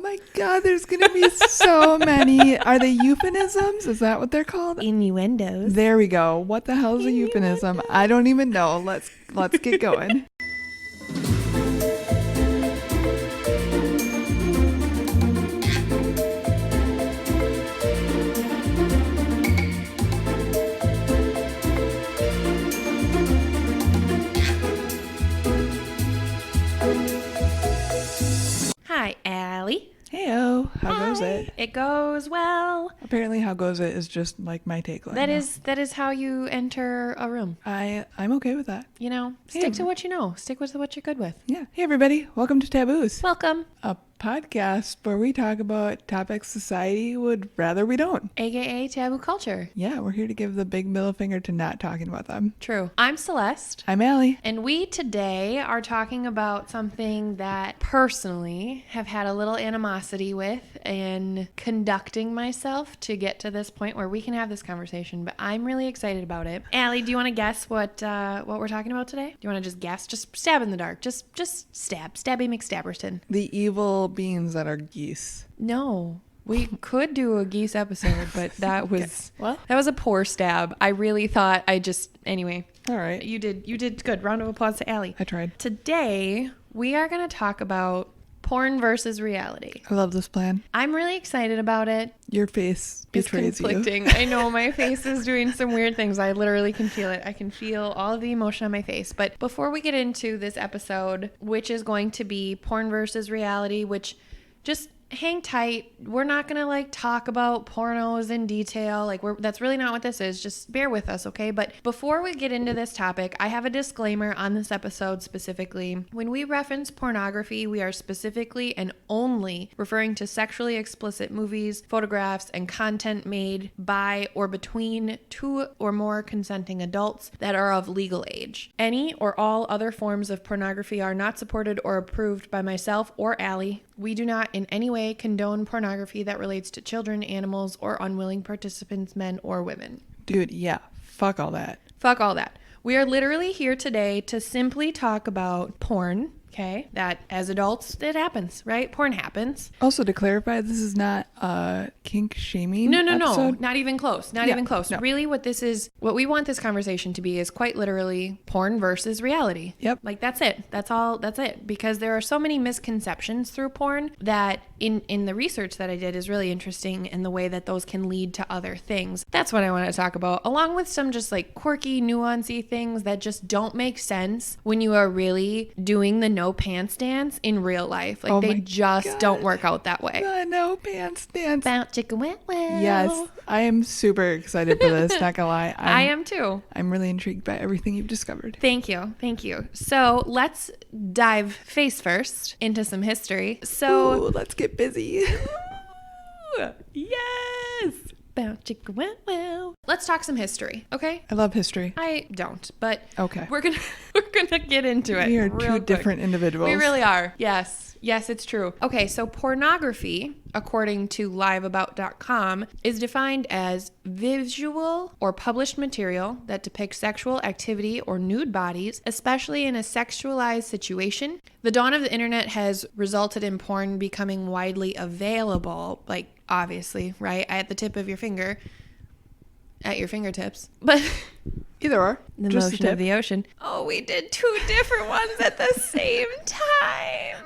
my God, there's going to be so many. Are they euphemisms? Is that what they're called? Innuendos. There we go. What the hell is a euphemism? I don't even know. Let's get going. Hi, Allie. Heyo, how goes it? It goes well. Apparently, how goes it is just like my tagline. That is how you enter a room. I'm okay with that. You know, stick to what you know. Stick with what you're good with. Yeah. Hey, everybody. Welcome to Tabooze. Welcome. A podcast where we talk about topics society would rather we don't. AKA taboo culture. Yeah, we're here to give the big middle finger to not talking about them. True. I'm Celeste. I'm Allie. And we today are talking about something that personally have had a little animosity with and conducting myself to get to this point where we can have this conversation, but I'm really excited about it. Allie, do you want to guess what we're talking about today? Do you want to just guess? Just stab in the dark. Just stab. Stabby McStabberton. The evil beings that are geese. No. We could do a geese episode, but that was Well, that was a poor stab. I really thought anyway. all right. You did good. Round of applause to Allie. I tried. Today, we are going to talk about porn versus reality. I love this plan. I'm really excited about it. Your face It's betrays you. conflicting. I know my face is doing some weird things. I literally can feel it. I can feel all of the emotion on my face. But before we get into this episode, which is going to be porn versus reality, which just hang tight. We're not going to talk about pornos in detail. That's really not what this is. Just bear with us, okay? But before we get into this topic, I have a disclaimer on this episode specifically. When we reference pornography, we are specifically and only referring to sexually explicit movies, photographs, and content made by or between two or more consenting adults that are of legal age. Any or all other forms of pornography are not supported or approved by myself or Allie. We do not in any way condone pornography that relates to children, animals, or unwilling participants, men or women. Dude, yeah. Fuck all that. Fuck all that. We are literally here today to simply talk about porn, okay? That as adults, it happens, right? Porn happens. Also, to clarify, this is not a kink shaming No. episode. Not even close. Not even close. No. Really, what we want this conversation to be is quite literally porn versus reality. Yep. That's it. That's it. Because there are so many misconceptions through porn that in the research that I did is really interesting, and the way that those can lead to other things. That's what I want to talk about, along with some just quirky, nuancy things that just don't make sense when you are really doing the no pants dance in real life. They just don't work out that way. The no pants dance. Bounce chicken wet well. Yes, I am super excited for this. Not gonna lie. I am too. I'm really intrigued by everything you've discovered. Thank you. So let's dive face first into some history. So Ooh, let's get busy. yes. Bounce chicken wet well. Let's talk some history, okay? I love history. I don't, but Okay. we're gonna get into it. We are real two quick. different individuals. We really are. Yes, it's true. Okay, so pornography, according to liveabout.com, is defined as visual or published material that depicts sexual activity or nude bodies, especially in a sexualized situation. The dawn of the internet has resulted in porn becoming widely available, obviously, right? At the tip of your finger. At your fingertips. But Either or. the Just motion of the ocean. Oh, we did two different ones at the same time.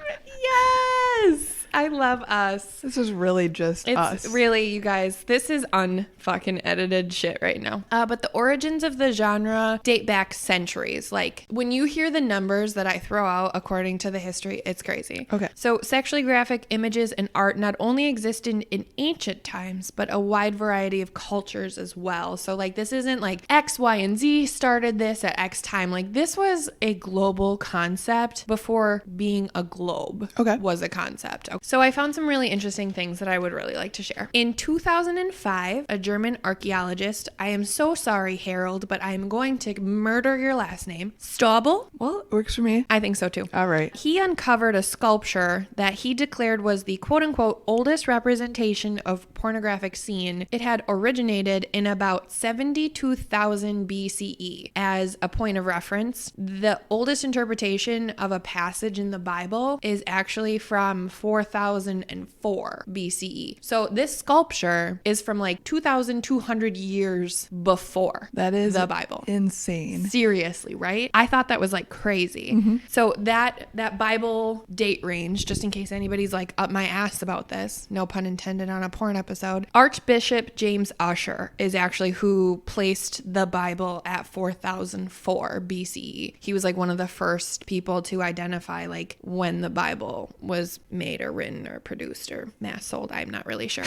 Yes. I love us. This is really just It's us. really, you guys, this is unfucking edited shit right now. But the origins of the genre date back centuries. When you hear the numbers that I throw out according to the history, it's crazy. Okay. So sexually graphic images and art not only existed in ancient times, but a wide variety of cultures as well. So this isn't X, Y, and Z started this at X time. This was a global concept before being a globe was a concept. So I found some really interesting things that I would really like to share. In 2005, a German archaeologist, I am so sorry, Harold, but I'm going to murder your last name, Staubel. Well, it works for me. I think so too. All right. He uncovered a sculpture that he declared was the quote-unquote oldest representation of pornographic scene. It had originated in about 72,000 BCE. As a point of reference, the oldest interpretation of a passage in the Bible is actually from 4,000 4004 BCE. So this sculpture is from like 2,200 years before That is the Bible. insane. Seriously, right? I thought that was like crazy. So that Bible date range, just in case anybody's like up my ass about this, no pun intended on a porn episode, Archbishop James Ussher is actually who placed the Bible at 4004 BCE. He was like one of the first people to identify like when the Bible was made or written or produced or mass sold. I'm not really sure.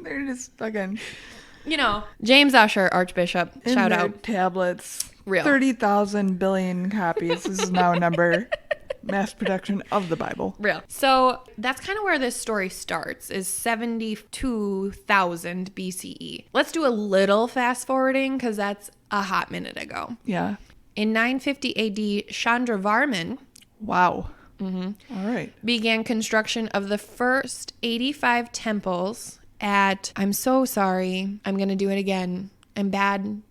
They're just fucking You know, James Ussher, Archbishop, in shout their out. tablets. Real. 30,000 billion copies. This is now a number. Mass production of the Bible. Real. So that's kind of where this story starts, is 72,000 BCE. Let's do a little fast forwarding because that's a hot minute ago. Yeah. In 950 AD, Chandravarman Wow. All right. began construction of the first 85 temples at, I'm so sorry, I'm going to do it again. I'm bad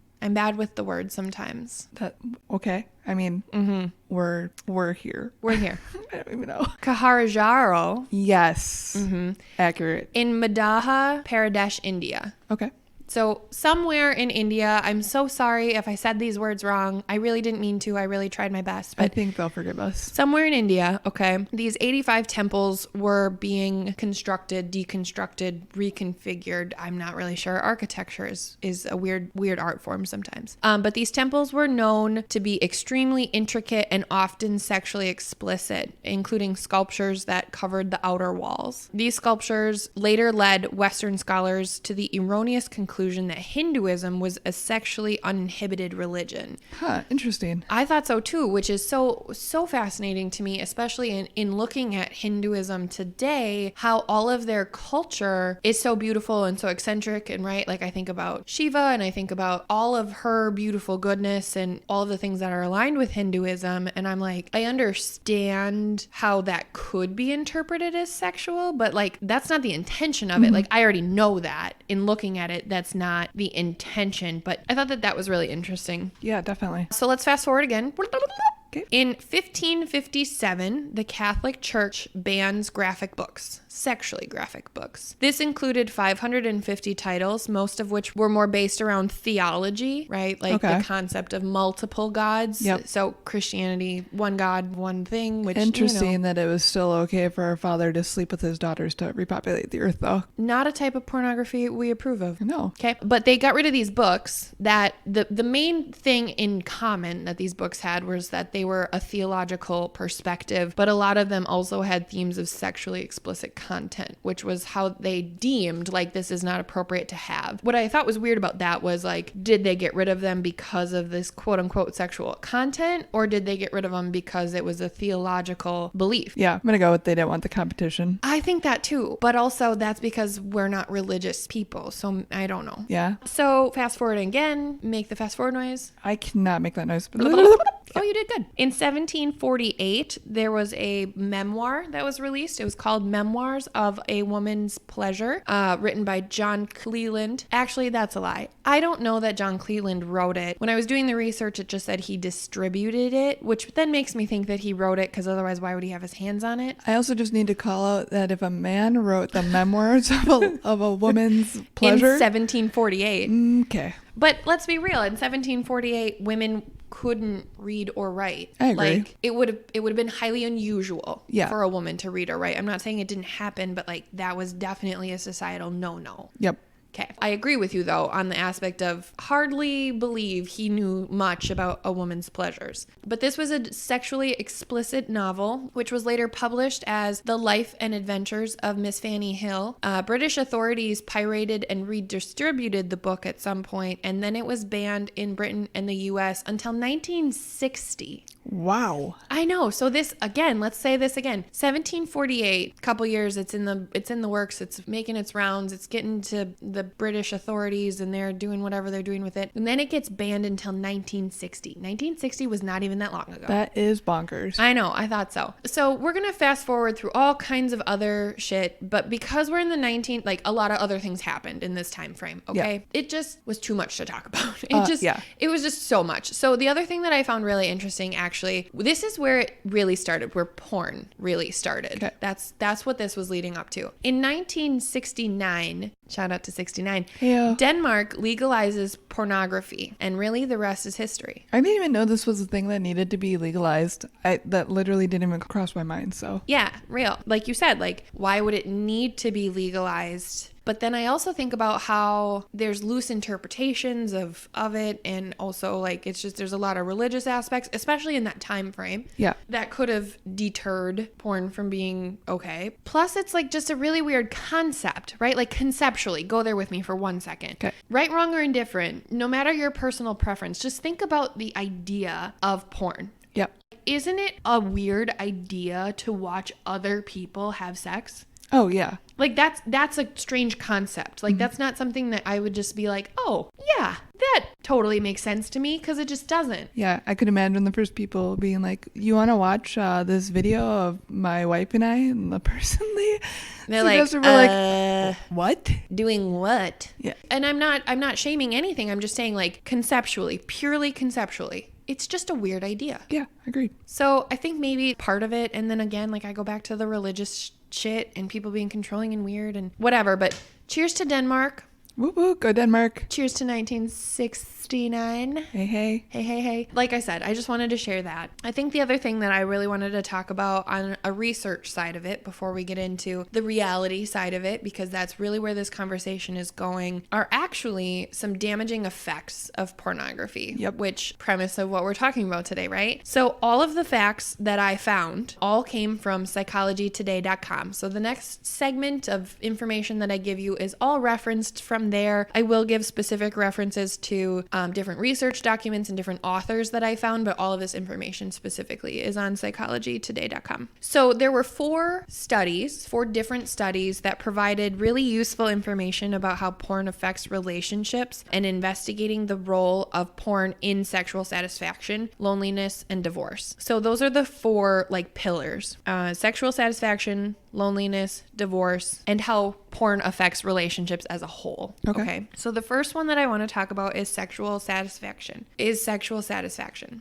with the words sometimes. That okay. I mean, we're here. We're here. I don't even know. Kaharajaro Yes. Accurate. in Madhya Pradesh, India. Okay. So somewhere in India, I'm so sorry if I said these words wrong. I really didn't mean to. I really tried my best. I But think they'll forgive us. somewhere in India, okay, these 85 temples were being constructed, deconstructed, reconfigured. I'm not really sure. Architecture is a weird art form sometimes. But these temples were known to be extremely intricate and often sexually explicit, including sculptures that covered the outer walls. These sculptures later led Western scholars to the erroneous conclusion that Hinduism was a sexually uninhibited religion. Huh. Interesting. I thought so too, which is so fascinating to me, especially in looking at Hinduism today, how all of their culture is so beautiful and so eccentric and right. Like I think about Shiva and I think about all of her beautiful goodness and all of the things that are aligned with Hinduism. And I'm like, I understand how that could be interpreted as sexual, but like that's not the intention of it. Like I already know that in looking at it, that's not the intention. But I thought that was really interesting. Yeah, definitely. So let's fast forward again. Okay. In 1557, the Catholic Church bans graphic books, sexually graphic books. This included 550 titles, most of which were more based around theology, right? Like Okay. the concept of multiple gods. Yep. So Christianity, one God, one thing, which, Interesting that it was still okay for our father to sleep with his daughters to repopulate the earth, though. not a type of pornography we approve of. No. Okay. But they got rid of these books that the main thing in common that these books had was that they were a theological perspective, but a lot of them also had themes of sexually explicit content, which was how they deemed like this is not appropriate to have. What I thought was weird about that was like, did they get rid of them because of this quote unquote sexual content, or did they get rid of them because it was a theological belief? Yeah, I'm going to go with they didn't want the competition. I think that too, but also that's because we're not religious people, so I don't know. Yeah. So fast forward again, make the fast forward noise. I cannot make that noise. Oh, you did good. In 1748, there was a memoir that was released. It was called Memoirs of a Woman's Pleasure, written by John Cleland. Actually, that's a lie. I don't know that John Cleland wrote it. When I was doing the research, it just said he distributed it, which then makes me think that he wrote it because otherwise why would he have his hands on it? I also just need to call out that if a man wrote the memoirs of a woman's pleasure. In 1748. Okay. But let's be real. In 1748, women couldn't read or write. I agree. Like it would have been highly unusual Yeah. for a woman to read or write. I'm not saying it didn't happen, but like that was definitely a societal no. Yep. Okay. I agree with you though on the aspect of hardly believe he knew much about a woman's pleasures. But this was a sexually explicit novel, which was later published as The Life and Adventures of Miss Fanny Hill. British authorities pirated and redistributed the book at some point, and then it was banned in Britain and the US until 1960. Wow. I know. So this again, let's say this again. 1748, couple years, it's in the works, it's making its rounds, it's getting to the the British authorities and they're doing whatever they're doing with it. And then it gets banned until 1960. 1960 was not even that long ago. That is bonkers. I know, I thought so. So we're going to fast forward through all kinds of other shit, but because we're in the a lot of other things happened in this time frame, okay? Yeah. It just was too much to talk about. It was just so much. So the other thing that I found really interesting, actually, this is where it really started, where porn really started. Okay. That's what this was leading up to. In 1969, shout out to 69, yeah. Denmark legalizes pornography, and really the rest is history. I didn't even know this was a thing that needed to be legalized. That literally didn't even cross my mind, so. Yeah, real. Like you said, like, why would it need to be legalized? But then I also think about how there's loose interpretations of it, and also like it's just there's a lot of religious aspects, especially in that time frame. Yeah. That could have deterred porn from being okay. Plus it's like just a really weird concept, right? Like conceptually, go there with me for 1 second. Okay. Right, wrong, or indifferent, no matter your personal preference, just think about the idea of porn. Yep. Isn't it a weird idea to watch other people have sex? Oh, yeah. Like, that's a strange concept. Like, that's not something that I would just be like, oh, yeah, that totally makes sense to me, because it just doesn't. Yeah, I could imagine the first people being like, you want to watch this video of my wife and I? And the person, they're like, what? Doing what? Yeah. And I'm not shaming anything. I'm just saying, like, conceptually, purely conceptually. It's just a weird idea. Yeah, agreed. So I think maybe part of it, and then again, like I go back to the religious shit and people being controlling and weird and whatever, but cheers to Denmark. Woo woo, go Denmark. Cheers to 1969. Hey, hey. Hey, hey, hey. Like I said, I just wanted to share that. I think the other thing that I really wanted to talk about on a research side of it before we get into the reality side of it, because that's really where this conversation is going, are actually some damaging effects of pornography. Yep. Which premise of what we're talking about today, right? So all of the facts that I found all came from psychologytoday.com. So the next segment of information that I give you is all referenced from there. I will give specific references to different research documents and different authors that I found, but all of this information specifically is on psychologytoday.com. So there were four different studies that provided really useful information about how porn affects relationships and investigating the role of porn in sexual satisfaction, loneliness, and divorce. So those are the four pillars: sexual satisfaction, loneliness, divorce, and how porn affects relationships as a whole. Okay. So the first one that I want to talk about is sexual satisfaction.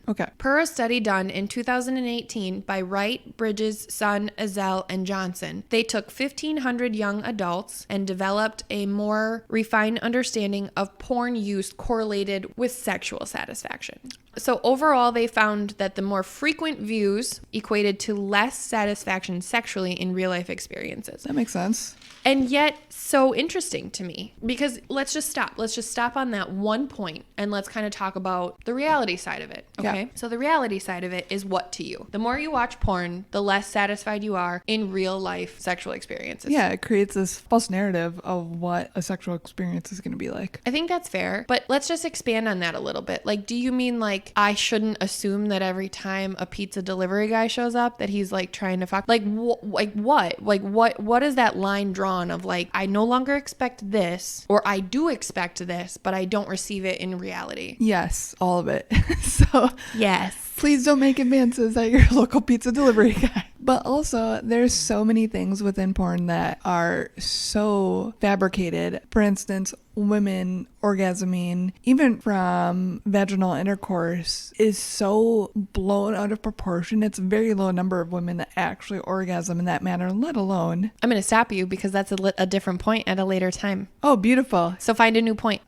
Okay. Per a study done in 2018 by Wright, Bridges, Sun, Ezell, and Johnson, they took 1,500 young adults and developed a more refined understanding of porn use correlated with sexual satisfaction. So overall, they found that the more frequent views equated to less satisfaction sexually in real life experiences. That makes sense. And yet, so interesting to me, because let's just stop on that one point and let's kind of talk about the reality side of it. Okay. Yeah. So the reality side of it is what to you? The more you watch porn, the less satisfied you are in real life sexual experiences. Yeah. It creates this false narrative of what a sexual experience is going to be like. I think that's fair, but let's just expand on that a little bit. Like, do you mean I shouldn't assume that every time a pizza delivery guy shows up that he's trying to fuck? What is that line drawn of I no longer expect this, or I do expect this, but I don't receive it in reality? Yes, all of it. So yes. Please don't make advances at your local pizza delivery guy. But also, there's so many things within porn that are so fabricated. For instance, women orgasming, even from vaginal intercourse, is so blown out of proportion. It's a very low number of women that actually orgasm in that manner, let alone... I'm going to stop you because that's a different point at a later time. Oh, beautiful. So find a new point.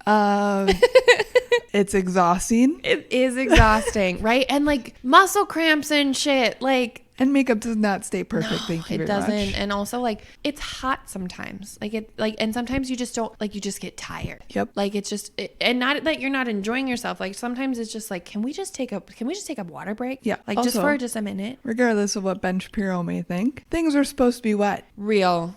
It's exhausting. It is exhausting, right? And muscle cramps and shit, and makeup does not stay perfect. No, thank you very much. It doesn't. And also it's hot sometimes. And sometimes you just don't, you just get tired. Yep. It's just, and not that you're not enjoying yourself. Sometimes it's just can we just take a water break? Yeah. Also, just a minute. Regardless of what Ben Shapiro may think, things are supposed to be wet. Real.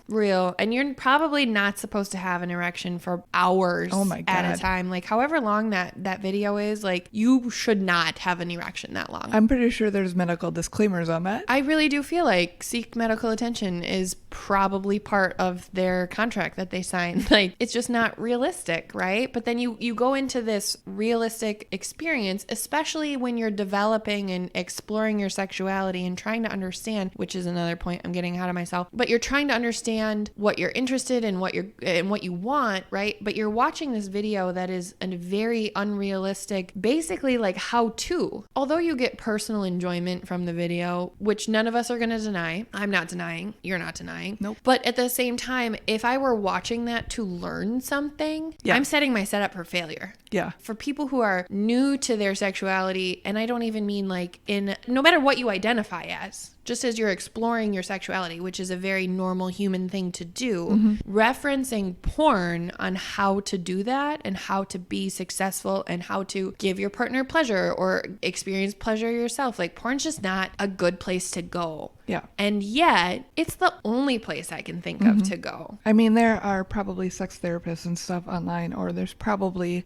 And you're probably not supposed to have an erection for hours at a time. However long that video is, you should not have an erection that long. I'm pretty sure there's medical disclaimers on that. I really do feel like seek medical attention is probably part of their contract that they sign. Like, it's just not realistic, right? But then you go into this realistic experience, especially when you're developing and exploring your sexuality and trying to understand, which is another point, I'm getting ahead of myself, but you're trying to understand what you're interested in, what you want, right? But you're watching this video that is a very unrealistic, basically like how to. Although you get personal enjoyment from the video, which none of us are going to deny. I'm not denying. You're not denying. Nope. But at the same time, if I were watching that to learn something, I'm setting my setup for failure. Yeah. For people who are new to their sexuality, and I don't even mean like no matter what you identify as, just as you're exploring your sexuality, which is a very normal human thing to do, referencing porn on how to do that and how to be successful and how to give your partner pleasure or experience pleasure yourself. Like, porn's just not a good place to go. Yeah. And yet, it's the only place I can think of to go. I mean, there are probably sex therapists and stuff online, or there's probably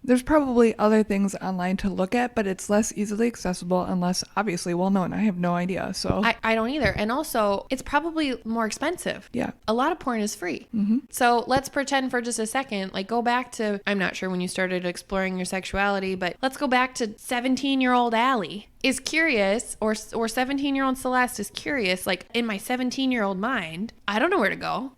other things online to look at, but it's less easily accessible and less obviously well known. I have no idea. So I don't either. And also, it's probably more expensive. Yeah. A lot of porn is free. So let's pretend for just a second, like, go back to, I'm not sure when you started exploring your sexuality, but let's go back to 17-year-old Allie is curious, or 17-year-old Celeste is curious. Like, in my 17-year-old mind, I don't know where to go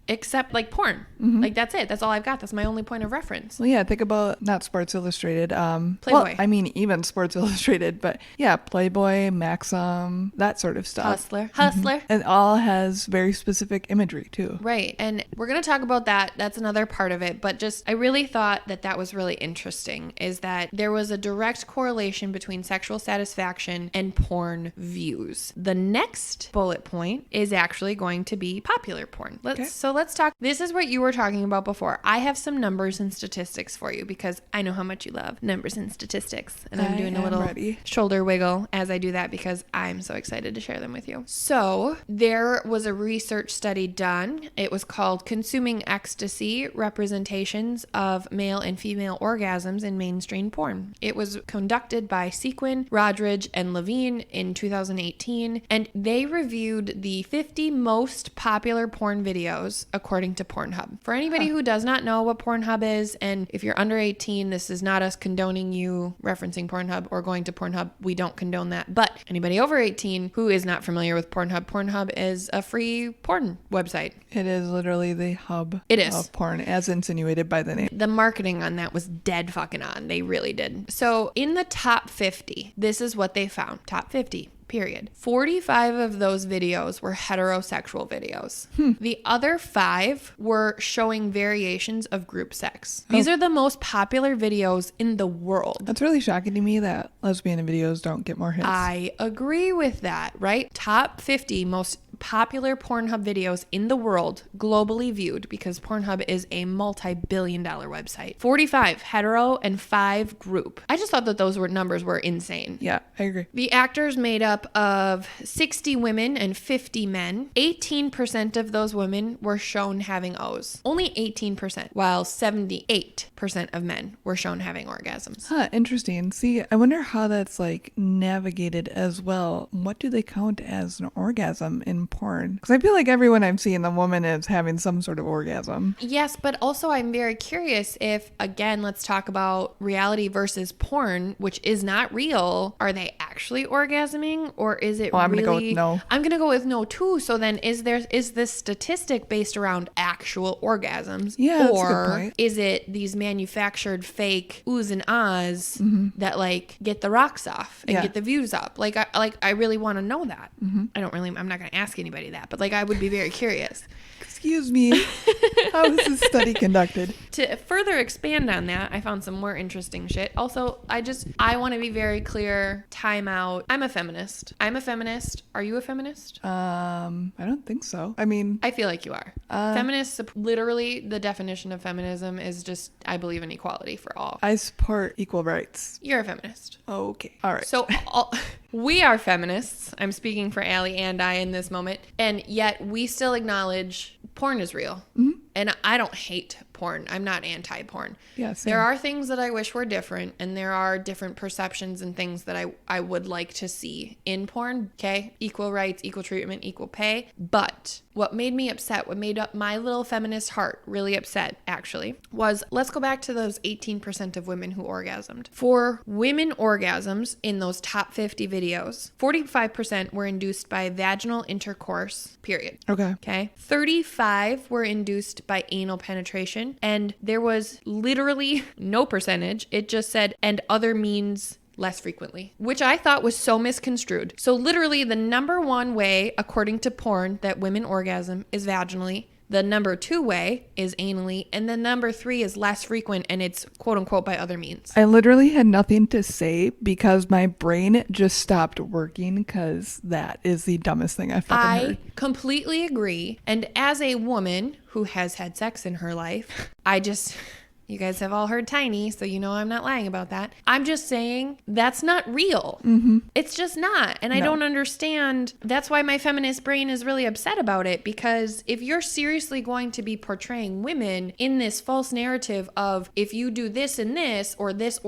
except like porn. Like, that's it. That's all I've got. That's my only point of reference. Well, yeah, think about not Sports Illustrated. Playboy. Well, I mean, even Sports Illustrated, but yeah, Playboy, Maxim, that sort of stuff. Hustler. And all has very specific imagery too. Right. And we're going to talk about that. That's another part of it. But just, I really thought that was really interesting, is that there was a direct correlation between sexual satisfaction and porn views. The next bullet point is actually going to be popular porn. So let's talk. This is what you were talking about before. I have some numbers and statistics for you because I know how much you love numbers and statistics. And I'm doing a little shoulder wiggle as I do that because I'm so excited to share them with you. So there was a research study done. It was called Consuming Ecstasy: Representations of Male and Female Orgasms in Mainstream Porn. It was conducted by Sequin, Rodridge, and Levine in 2018, and they reviewed the 50 most popular porn videos according to Pornhub. For anybody who does not know what Pornhub is, and if you're under 18, this is not us condoning you referencing Pornhub or going to Pornhub. We don't condone that. But anybody over 18 who is not familiar with Pornhub is a free porn website. It is literally the hub of porn, as insinuated by the name. The marketing on that was dead fucking on. They really did. So in the top 50, this is what they found. Top 50. Period. 45 of those videos were heterosexual videos. The other 5 were showing variations of group sex. These are the most popular videos in the world. That's really shocking to me that lesbian videos don't get more hits. I agree with that, right? Top 50 most popular Pornhub videos in the world, globally viewed, because Pornhub is a multi-billion-dollar website. 45 hetero and 5 group. I just thought that those numbers were insane. Yeah, I agree. The actors made up of 60 women and 50 men. 18% of those women were shown having O's. Only 18%, while 78% of men were shown having orgasms. Interesting. See, I wonder how that's like navigated as well. What do they count as an orgasm in porn? Because I feel like everyone I've seen, the woman is having some sort of orgasm. Yes, but also I'm very curious if, again, let's talk about reality versus porn, which is not real. Are they actually orgasming, or is it I'm really? gonna go with no. I'm gonna go with no too. So then, is this statistic based around actual orgasms? Yeah, that's a good or point. is it these manufactured fake oohs and ahs that like get the rocks off and get the views up? Like I really want to know that. I'm not gonna ask anybody that, but like I would be very curious. Excuse me. How is this study conducted? To further expand on that, I found some more interesting shit. Also, I want to be very clear. Time out. I'm a feminist. Are you a feminist? I don't think so. I mean, I feel like you are. Feminists, literally, the definition of feminism is just, I believe in equality for all. I support equal rights. You're a feminist. Okay. All right. So we are feminists. I'm speaking for Allie and I in this moment. And yet we still acknowledge porn is real. And I don't hate porn. porn. I'm not anti-porn. Yeah, same. There are things that I wish were different, and there are different perceptions and things that I would like to see in porn. Okay? Equal rights, equal treatment, equal pay. But what made me upset, what made up my little feminist heart really upset, actually, was let's go back to those 18% of women who orgasmed. For women orgasms in those top 50 videos, 45% were induced by vaginal intercourse, period. Okay. 35 were induced by anal penetration, and there was literally no percentage. It just said, and other means less frequently, which I thought was so misconstrued. So literally the number one way, according to porn, that women orgasm is vaginally. The number 2 way is anally, and then number 3 is less frequent, and it's quote unquote by other means. I literally had nothing to say because my brain just stopped working because that is the dumbest thing I've fucking heard. I completely agree. And as a woman who has had sex in her life, you guys have all heard tiny, so you know I'm not lying about that. I'm just saying that's not real. Mm-hmm. It's just not. And I don't understand. That's why my feminist brain is really upset about it, because if you're seriously going to be portraying women in this false narrative of if you do this and this, or this,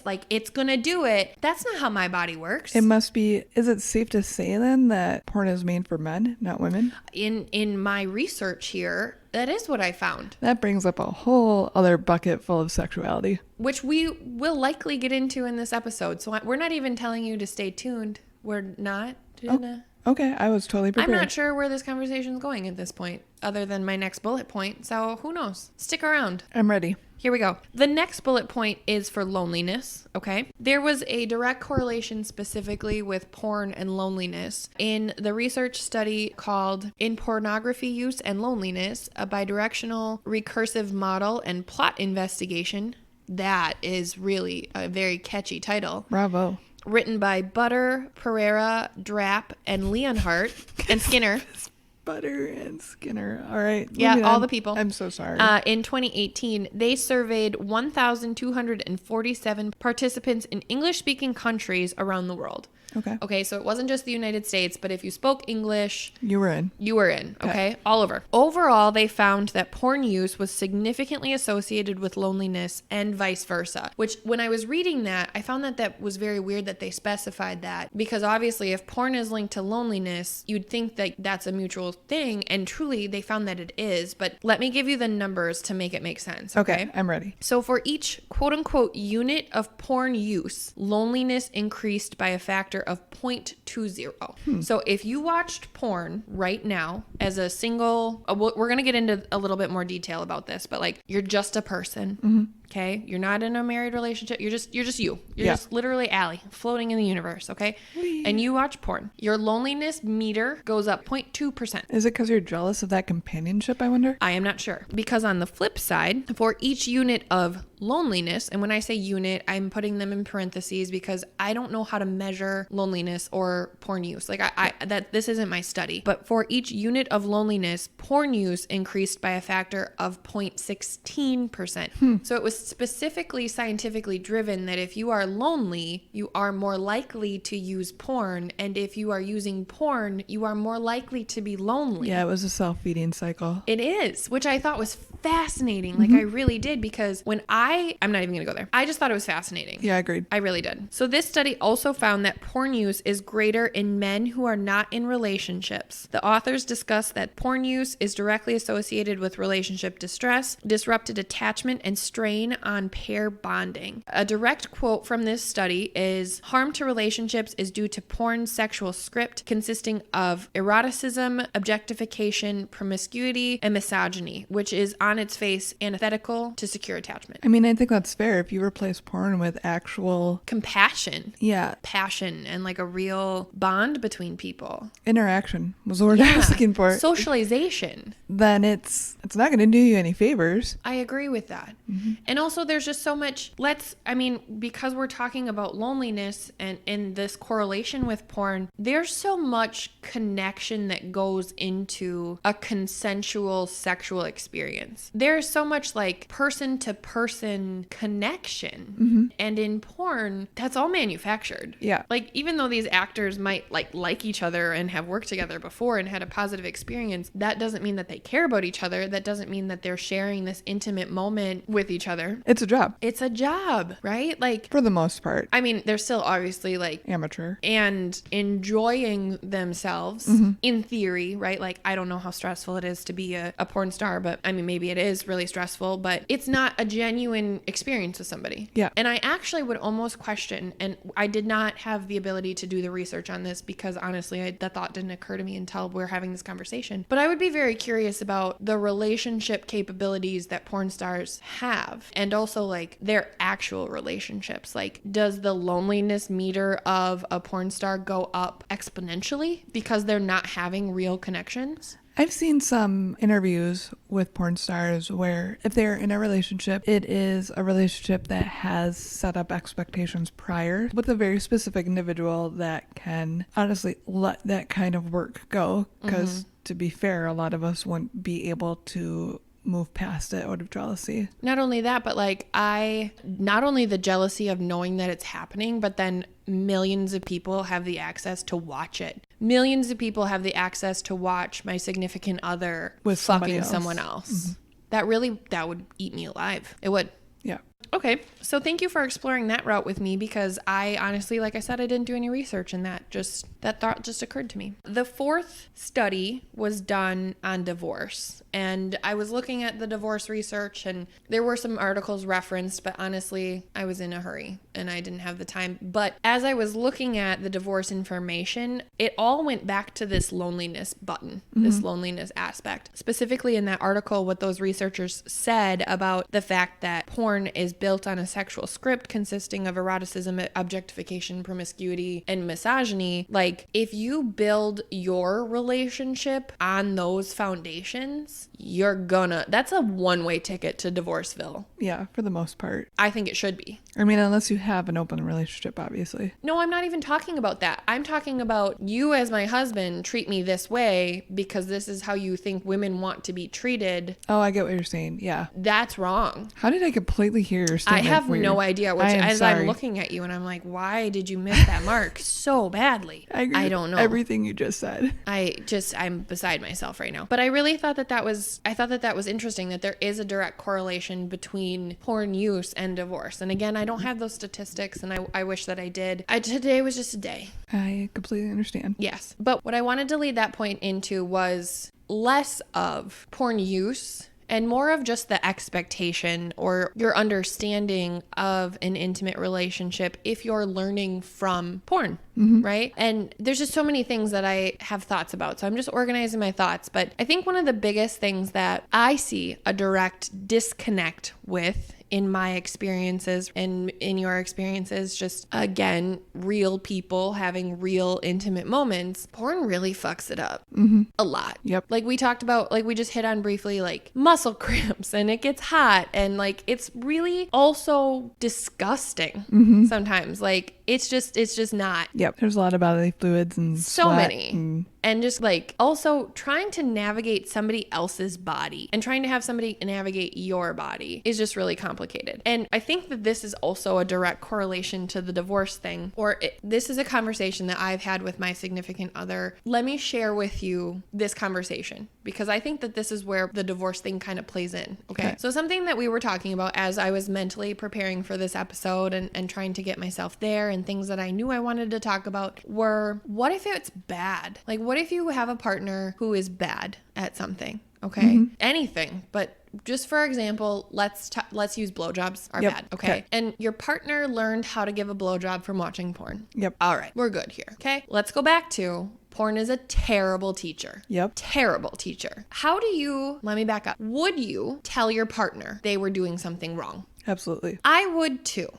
like it's gonna do it, that's not how my body works. It must be, is it safe to say then that porn is made for men, not women? In my research here, that is what I found. That brings up a whole other bucket full of sexuality, which we will likely get into in this episode. So we're not even telling you to stay tuned. We're not gonna... Okay, I was totally prepared. I'm not sure where this conversation is going at this point, other than my next bullet point. So who knows? Stick around. I'm ready. Here we go. The next bullet point is for loneliness, okay? There was a direct correlation specifically with porn and loneliness in the research study called In Pornography Use and Loneliness, a bidirectional recursive model and plot investigation. That is really a very catchy title. Bravo. Written by Butter, Pereira, Drapp, and Leonhardt, and Skinner. Butter and Skinner. All right. Yeah, all the people. I'm so sorry. In 2018, they surveyed 1,247 participants in English-speaking countries around the world. Okay, so it wasn't just the United States, but if you spoke English... You were in. Okay? All over. Overall, they found that porn use was significantly associated with loneliness and vice versa, which when I was reading that, I found that was very weird that they specified that, because obviously if porn is linked to loneliness, you'd think that that's a mutual thing, and truly they found that it is, but let me give you the numbers to make it make sense, okay? I'm ready. So for each quote-unquote unit of porn use, loneliness increased by a factor of 0.20. So if you watched porn right now as a single, we're going to get into a little bit more detail about this, but like you're just a person, okay? You're not in a married relationship. You're just you. You're just literally Allie floating in the universe, okay? And you watch porn. Your loneliness meter goes up 0.2%. Is it because you're jealous of that companionship, I wonder? I am not sure. Because on the flip side, for each unit of loneliness, and when I say unit, I'm putting them in parentheses because I don't know how to measure loneliness or porn use. Like this isn't my study. But for each unit of loneliness, porn use increased by a factor of 0.16%. So it was specifically scientifically driven that if you are lonely, you are more likely to use porn, and if you are using porn, you are more likely to be lonely. Yeah, it was a self-feeding cycle. It is, which I thought was fascinating. Like I really did, because when I'm not even gonna go there. I just thought it was fascinating. Yeah, I agreed. I really did. So this study also found that porn use is greater in men who are not in relationships. The authors discuss that porn use is directly associated with relationship distress, disrupted attachment, and strain on pair bonding. A direct quote from this study is, harm to relationships is due to porn's sexual script consisting of eroticism, objectification, promiscuity, and misogyny, which is on its face antithetical to secure attachment. I mean, I think that's fair if you replace porn with actual compassion. Yeah. Passion and like a real bond between people. Interaction was the word I was looking for. Socialization. Then it's not going to do you any favors. I agree with that. And also there's just so much, because we're talking about loneliness and in this correlation with porn, there's so much connection that goes into a consensual sexual experience. experience. There's so much like person to person connection. And in porn, that's all manufactured. Yeah. Like, even though these actors might like each other and have worked together before and had a positive experience, that doesn't mean that they care about each other. That doesn't mean that they're sharing this intimate moment with each other. It's a job. It's a job, right? Like, For the most part. I mean, they're still obviously like Amateur. and enjoying themselves in theory, right? Like, I don't know how stressful it is to be a porn star, but I mean, maybe it is really stressful, but it's not a genuine experience with somebody. Yeah. And I actually would almost question, and I did not have the ability to do the research on this because honestly, that thought didn't occur to me until we're having this conversation. But I would be very curious about the relationship capabilities that porn stars have, and also like their actual relationships. Like, does the loneliness meter of a porn star go up exponentially because they're not having real connections? I've seen some interviews with porn stars where if they're in a relationship, it is a relationship that has set up expectations prior with a very specific individual that can honestly let that kind of work go. Because to be fair, a lot of us wouldn't be able to move past it out of jealousy. Not only that, but like not only the jealousy of knowing that it's happening, but then millions of people have the access to watch it. Millions of people have the access to watch my significant other With somebody fucking else. someone else. That would eat me alive. It would. Yeah. Okay, so thank you for exploring that route with me, because I honestly, like I said, I didn't do any research in that. That thought just occurred to me. The fourth study was done on divorce, and I was looking at the divorce research, and there were some articles referenced, but honestly, I was in a hurry and I didn't have the time. But as I was looking at the divorce information, it all went back to this loneliness button, this loneliness aspect. Specifically in that article, what those researchers said about the fact that porn is built on a sexual script consisting of eroticism, objectification, promiscuity, and misogyny. Like, if you build your relationship on those foundations, that's a one-way ticket to Divorceville. Yeah, for the most part. I think it should be. I mean, unless you have an open relationship, obviously. No, I'm not even talking about that. I'm talking about you as my husband treat me this way because this is how you think women want to be treated. Oh, I get what you're saying. Yeah. That's wrong. How did I completely hear your statement? I have no idea. I'm sorry. looking at you and I'm like, why did you miss that mark so badly? I agree I don't know. with everything you just said. I'm beside myself right now. But I really thought that was interesting, that there is a direct correlation between porn use and divorce. And again, I don't have those statistics, and I wish that I did. Today was just a day. I completely understand. Yes. But what I wanted to lead that point into was less of porn use and more of just the expectation or your understanding of an intimate relationship if you're learning from porn, right? And there's just so many things that I have thoughts about. So I'm just organizing my thoughts. But I think one of the biggest things that I see a direct disconnect with in my experiences and in your experiences, just again, real people having real intimate moments, porn really fucks it up a lot. Yep. Like we talked about, like we just hit on briefly, like muscle cramps, and it gets hot, and like it's really also disgusting sometimes. Like it's just not. Yep. There's a lot of bodily fluids and So sweat many. And just like also trying to navigate somebody else's body and trying to have somebody navigate your body is just really complicated. And I think that this is also a direct correlation to the divorce thing, this is a conversation that I've had with my significant other. Let me share with you this conversation, because I think that this is where the divorce thing kind of plays in. Okay. So something that we were talking about as I was mentally preparing for this episode and trying to get myself there, and things that I knew I wanted to talk about were, what if it's bad? Like, what if you have a partner who is bad at something? Okay. Anything, but just for example, let's use blowjobs are bad. Okay. And your partner learned how to give a blowjob from watching porn. Yep. All right. We're good here. Okay. Let's go back to porn is a terrible teacher. Yep. Terrible teacher. Let me back up. Would you tell your partner they were doing something wrong? Absolutely. I would too.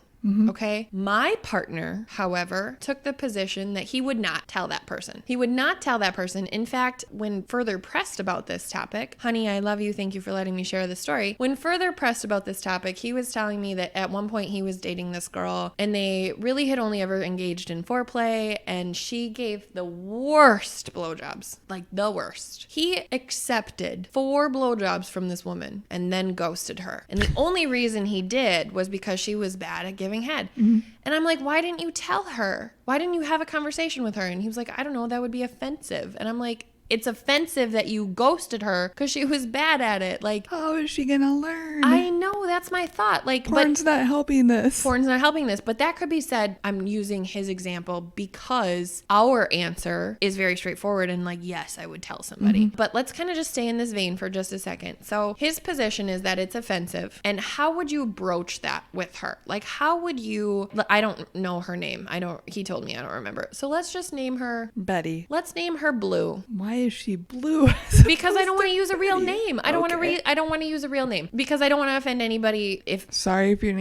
Okay. My partner, however, took the position that he would not tell that person. He would not tell that person. In fact, when further pressed about this topic, honey, I love you. Thank you for letting me share this story. When further pressed about this topic, he was telling me that at one point he was dating this girl and they really had only ever engaged in foreplay, and she gave the worst blowjobs, like the worst. He accepted 4 blowjobs from this woman and then ghosted her. And the only reason he did was because she was bad at giving head. And I'm like, why didn't you tell her? Why didn't you have a conversation with her? And he was like, I don't know, that would be offensive. And I'm like, it's offensive that you ghosted her because she was bad at it. Like, how is she gonna learn? I know, that's my thought. Like, Porn's not helping this. Porn's not helping this. But that could be said, I'm using his example because our answer is very straightforward and like, yes, I would tell somebody. But let's kind of just stay in this vein for just a second. So his position is that it's offensive. And how would you broach that with her? Like, how would you, I don't know her name. He told me, I don't remember. So let's just name her Betty. Let's name her Blue. Why is she blue? Because I don't want to use a real name. I don't want to use a real name because I don't want to offend anybody. Sorry if your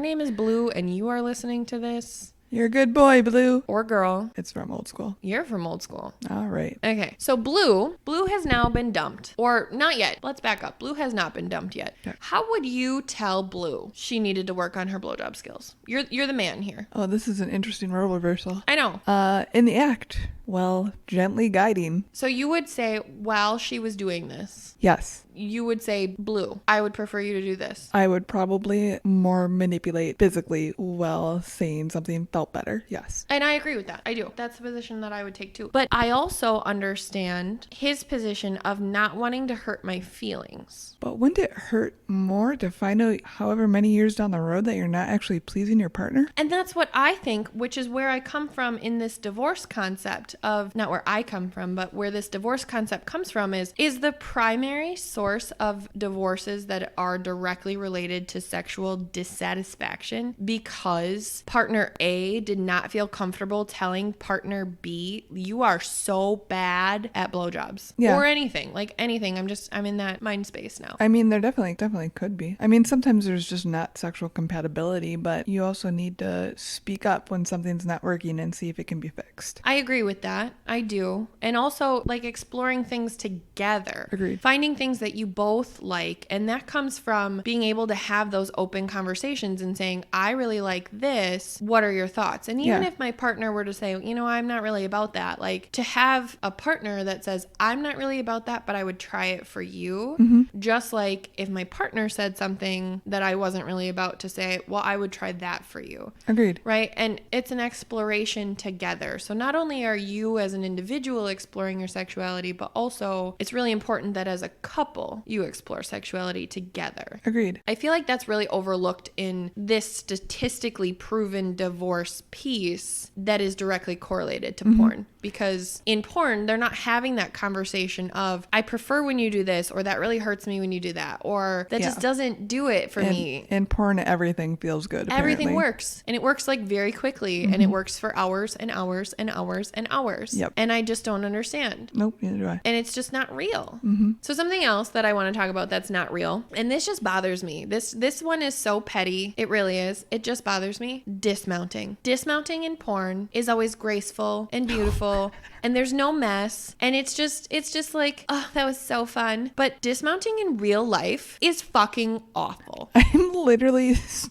name is Blue and you are listening to this. You're a good boy, Blue. Or girl. It's from old school. You're from old school. All right. Okay. So Blue has now been dumped. Or not yet. Let's back up. Blue has not been dumped yet. Okay. How would you tell Blue she needed to work on her blowjob skills? You're the man here. Oh, this is an interesting role reversal. I know. In the act. Well, gently guiding. So you would say while she was doing this. Yes. You would say, Blue, I would prefer you to do this. I would probably more manipulate physically while saying something felt better. Yes. And I agree with that. I do. That's the position that I would take too. But I also understand his position of not wanting to hurt my feelings. But wouldn't it hurt more to find out however many years down the road that you're not actually pleasing your partner? And that's what I think, which is where I come from in this divorce concept of, not where I come from, but where this divorce concept comes from is the primary source of divorces that are directly related to sexual dissatisfaction because partner A did not feel comfortable telling partner B, you are so bad at blowjobs. Yeah. Or anything, like anything. I'm in that mind space now. I mean, there definitely could be. I mean, sometimes there's just not sexual compatibility, but you also need to speak up when something's not working and see if it can be fixed. I agree with that. I do. And also like exploring things together. Agreed. Finding things that you both like. And that comes from being able to have those open conversations and saying, I really like this. What are your thoughts? And even if my partner were to say, I'm not really about that. Like to have a partner that says, I'm not really about that, but I would try it for you. Mm-hmm. Just like if my partner said something that I wasn't really about to say, well, I would try that for you. Agreed. Right? And it's an exploration together. So not only are you as an individual exploring your sexuality, but also it's really important that as a couple, you explore sexuality together. Agreed. I feel like that's really overlooked in this statistically proven divorce piece that is directly correlated to porn. Because in porn, they're not having that conversation of, I prefer when you do this, or that really hurts me when you do that, or that just doesn't do it for me. In porn, everything feels good. Everything apparently. works. And it works like very quickly. And it works for hours and hours and hours and hours. Yep. And I just don't understand. Nope, neither do I. And it's just not real. So something else that I want to talk about that's not real, and this just bothers me. This one is so petty. It really is. It just bothers me. Dismounting. Dismounting in porn is always graceful and beautiful. And there's no mess. And it's just like, oh, that was so fun. But dismounting in real life is fucking awful. I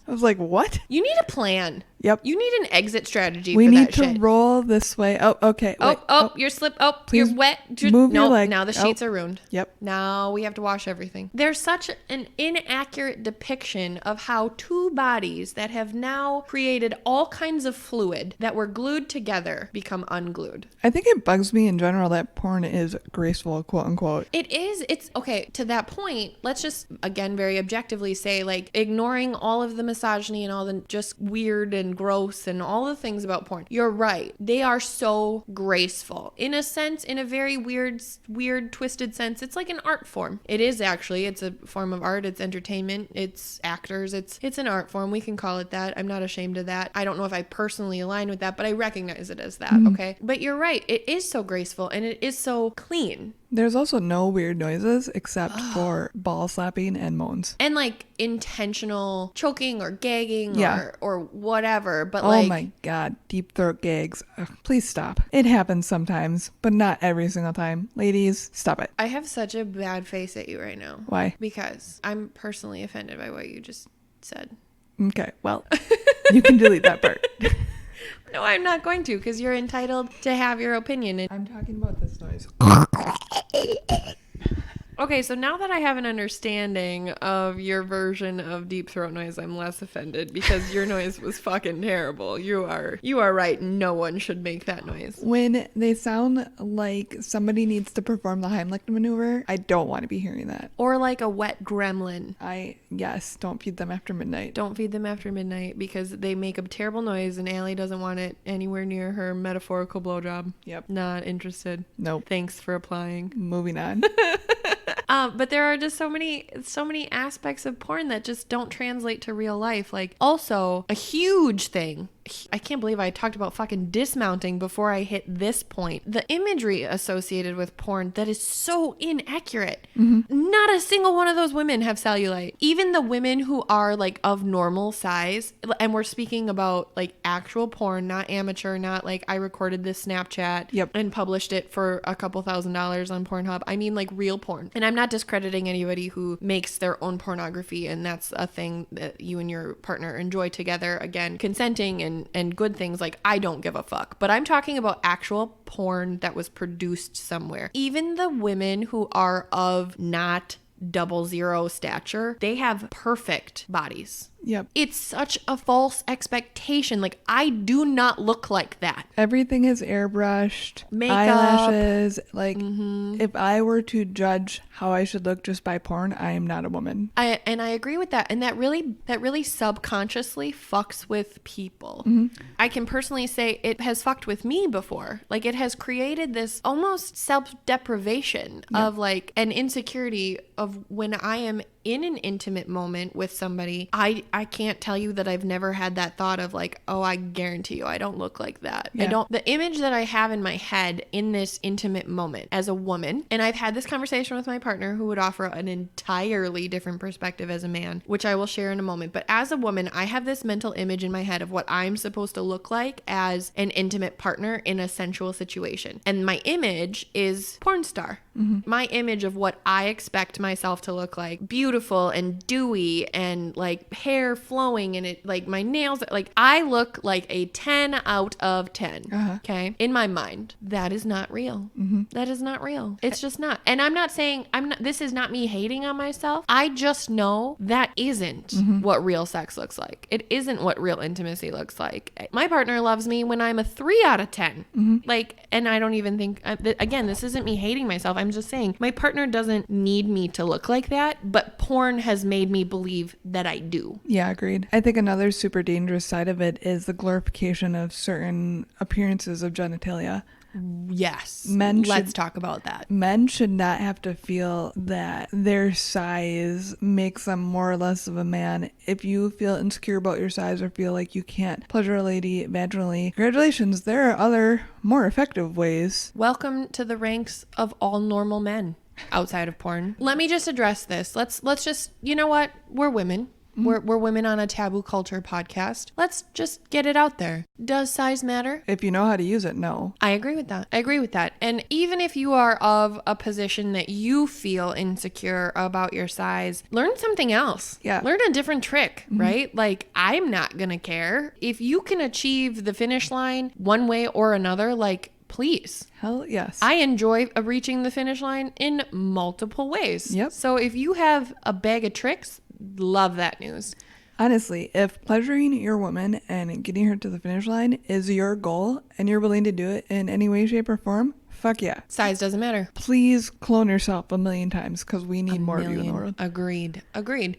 was like, what? You need a plan. Yep. You need an exit strategy we for that need to shit. roll this way. Oh, okay. Wait. You're slip. Oh, Please you're wet. move your leg. Now the sheets are ruined. Yep. Now we have to wash everything. There's such an inaccurate depiction of how two bodies that have now created all kinds of fluid that were glued together become unglued. I think it bugs me in general that porn is graceful, quote unquote. It is. It's okay. To that point, let's just, again, very objectively say, like, ignoring all of the misogyny and all the just weird and gross and all the things about porn. You're right. They are so graceful. In a sense, in a very weird, twisted sense, it's like an art form. It is actually. It's a form of art. It's entertainment. It's actors. It's an art form. We can call it that. I'm not ashamed of that. I don't know if I personally align with that, but I recognize it as that. Okay. But you're right. It is so graceful and it is so clean. There's also no weird noises except for ball slapping and moans. And like intentional choking or gagging or whatever. But oh my God, deep throat gags. Ugh, please stop. It happens sometimes, but not every single time. Ladies, stop it. I have such a bad face at you right now. Why? Because I'm personally offended by what you just said. Okay, well, you can delete that part. No, I'm not going to, because you're entitled to have your opinion. I'm talking about this noise. Okay, so now that I have an understanding of your version of deep throat noise, I'm less offended because your noise was fucking terrible. You are right. No one should make that noise. When they sound like somebody needs to perform the Heimlich maneuver, I don't want to be hearing that. Or like a wet gremlin. Yes, don't feed them after midnight. Don't feed them after midnight because they make a terrible noise and Allie doesn't want it anywhere near her metaphorical blowjob. Yep. Not interested. Nope. Thanks for applying. Moving on. But there are just so many aspects of porn that just don't translate to real life. Like, also a huge thing. I can't believe I talked about fucking dismounting before I hit this point. The imagery associated with porn that is so inaccurate. Mm-hmm. Not a single one of those women have cellulite. Even the women who are like of normal size, and we're speaking about like actual porn, not amateur, not like I recorded this Snapchat and published it for a couple $1,000s on Pornhub. I mean like real porn. And I'm not discrediting anybody who makes their own pornography, and that's a thing that you and your partner enjoy together. Again, consenting and good things. Like, I don't give a fuck. But I'm talking about actual porn that was produced somewhere. Even the women who are of not 00 stature, they have perfect bodies. Yep. It's such a false expectation. Like, I do not look like that. Everything is airbrushed. Makeup. Eyelashes. Like, if I were to judge how I should look just by porn, I am not a woman. I agree with that. And that really subconsciously fucks with people. I can personally say it has fucked with me before. Like, it has created this almost self-deprivation of like an insecurity of when I am in an intimate moment with somebody. I can't tell you that I've never had that thought of like, oh, I guarantee you I don't look like that. Yeah. The image that I have in my head in this intimate moment as a woman, and I've had this conversation with my partner who would offer an entirely different perspective as a man, which I will share in a moment. But as a woman, I have this mental image in my head of what I'm supposed to look like as an intimate partner in a sensual situation. And my image is porn star. My image of what I expect myself to look like, beautiful and dewy and like hair flowing and it like my nails, like I look like a 10 out of 10. Okay. In my mind, that is not real. That is not real. It's just not. And I'm not saying this is not me hating on myself. I just know that isn't what real sex looks like. It isn't what real intimacy looks like. My partner loves me when I'm a 3 out of 10. Like, and I don't even think, again, this isn't me hating myself. I'm just saying my partner doesn't need me to look like that, but porn has made me believe that I do. Yeah, agreed. I think another super dangerous side of it is the glorification of certain appearances of genitalia. Yes. Let's talk about that. Men should not have to feel that their size makes them more or less of a man. If you feel insecure about your size or feel like you can't pleasure a lady vaginally, congratulations, there are other more effective ways. Welcome to the ranks of all normal men outside of porn. Let me just address this. Let's just, you know what? We're women. We're women on a taboo culture podcast. Let's just get it out there. Does size matter? If you know how to use it, no. I agree with that. And even if you are of a position that you feel insecure about your size, learn something else. Yeah. Learn a different trick, right? Like, I'm not gonna care. If you can achieve the finish line one way or another, like, please. Hell yes. I enjoy reaching the finish line in multiple ways. Yep. So if you have a bag of tricks, love that news. Honestly, if pleasuring your woman and getting her to the finish line is your goal and you're willing to do it in any way, shape, or form, fuck yeah. Size doesn't matter. Please clone yourself 1,000,000 times because we need more of you in the world. Agreed.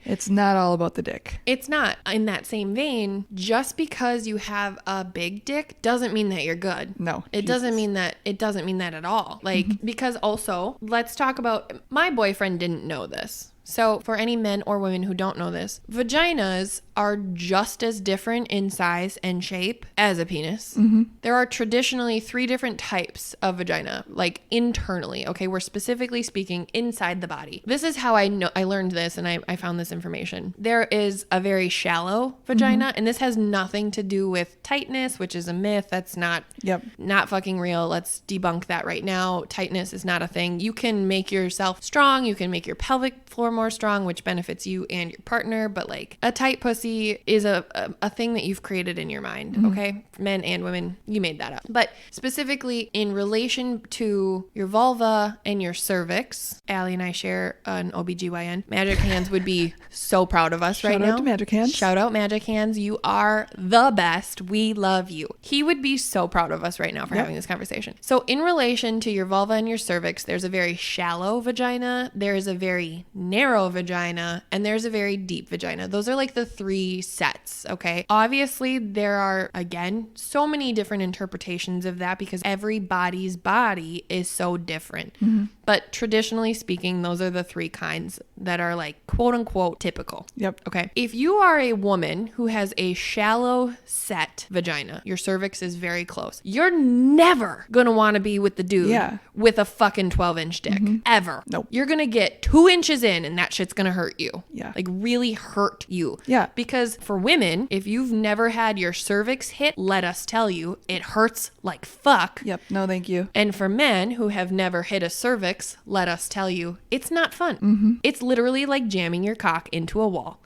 It's not all about the dick. It's not. In that same vein, just because you have a big dick doesn't mean that you're good. No. It doesn't mean that at all. Like, because also, let's talk about, my boyfriend didn't know this. So for any men or women who don't know this, vaginas are just as different in size and shape as a penis. There are traditionally 3 different types of vagina, like internally. Okay, we're specifically speaking inside the body. This is how I learned this, and I found this information. There is a very shallow vagina, and this has nothing to do with tightness, which is a myth. That's not fucking real. Let's debunk that right now. Tightness is not a thing. You can make yourself strong. You can make your pelvic floor more strong, which benefits you and your partner. But like a tight pussy is a thing that you've created in your mind. Okay, men and women, you made that up. But specifically in relation to your vulva and your cervix, Allie and I share an OBGYN. Magic Hands would be so proud of us right now. Shout out to Magic Hands. Shout out Magic Hands. You are the best. We love you. He would be so proud of us right now for having this conversation. So in relation to your vulva and your cervix, there's a very shallow vagina, there's a very narrow vagina, and there's a very deep vagina. Those are like the 3 sets, okay? Obviously, there are, again, so many different interpretations of that because everybody's body is so different. But traditionally speaking, those are the 3 kinds that are like quote unquote typical. Okay. If you are a woman who has a shallow set vagina, your cervix is very close, you're never going to want to be with the dude with a fucking 12-inch dick. Ever. Nope. You're going to get 2 inches in and that shit's going to hurt you. Like really hurt you. Because for women, if you've never had your cervix hit, let us tell you, it hurts like fuck. No, thank you. And for men who have never hit a cervix, let us tell you, it's not fun. It's literally like jamming your cock into a wall.